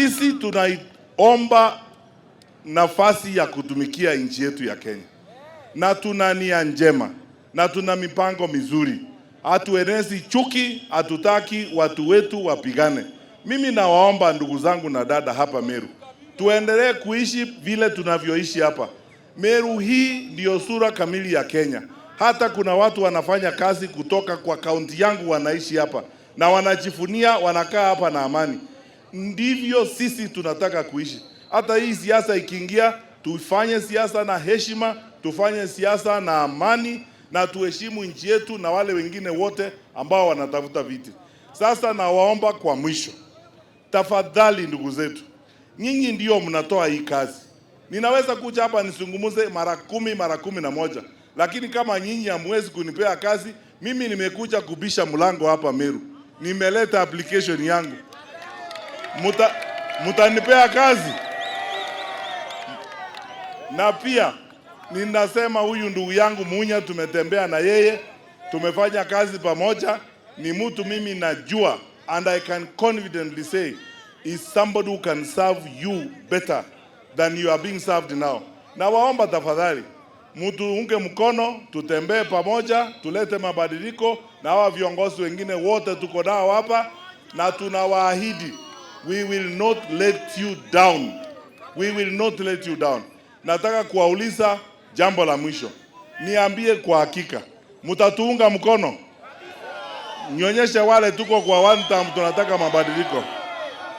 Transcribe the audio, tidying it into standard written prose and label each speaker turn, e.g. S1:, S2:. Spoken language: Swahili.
S1: Sisi tunaomba nafasi ya kutumikia nchi yetu ya Kenya, na tuna nia njema na tuna mipango mizuri. Hatuenezi chuki, hatutaki watu wetu wapigane. Mimi nawaomba ndugu zangu na dada hapa Meru, tuendelee kuishi vile tunavyoishi hapa. Meru hii ndiyo sura kamili ya Kenya. Hata kuna watu wanafanya kazi kutoka kwa kaunti yangu wanaishi hapa na wanajifunia wanakaa hapa na amani. Ndivyo sisi tunataka kuishi. Hata hii siasa ikiingia, tufanye siasa na heshima, tufanye siasa na amani, na tuheshimu nchi yetu na wale wengine wote ambao wanatafuta viti. Sasa nawaomba kwa mwisho, tafadhali ndugu zetu, nyinyi ndio mnatoa hii kazi. Ninaweza kuja hapa nisungumuze mara 10 mara 11, lakini kama nyinyi hamwezi kunipea kazi, mimi nimekuja kubisha mlango hapa Meru. Nimeleta application yangu. Mutanipea kazi? Na pia ninasema huyu ndugu yangu Munya, tumetembea na yeye, tumefanya kazi pamoja, ni mtu mimi najua, and I can confidently say is somebody who can serve you better than you are being served now. Na waomba tafadhali, mtu unge mkono, tutembee pamoja, tulete mabadiliko, na hawa viongozi wengine wote tuko nao hapa, na tunawaahidi we will not let you down. We will not let you down. Nataka kuwauliza jambo la mwisho. Niambie kwa hakika, mtatuunga mkono? Nionyeshe wale tuko kwa one term tunataka mabadiliko.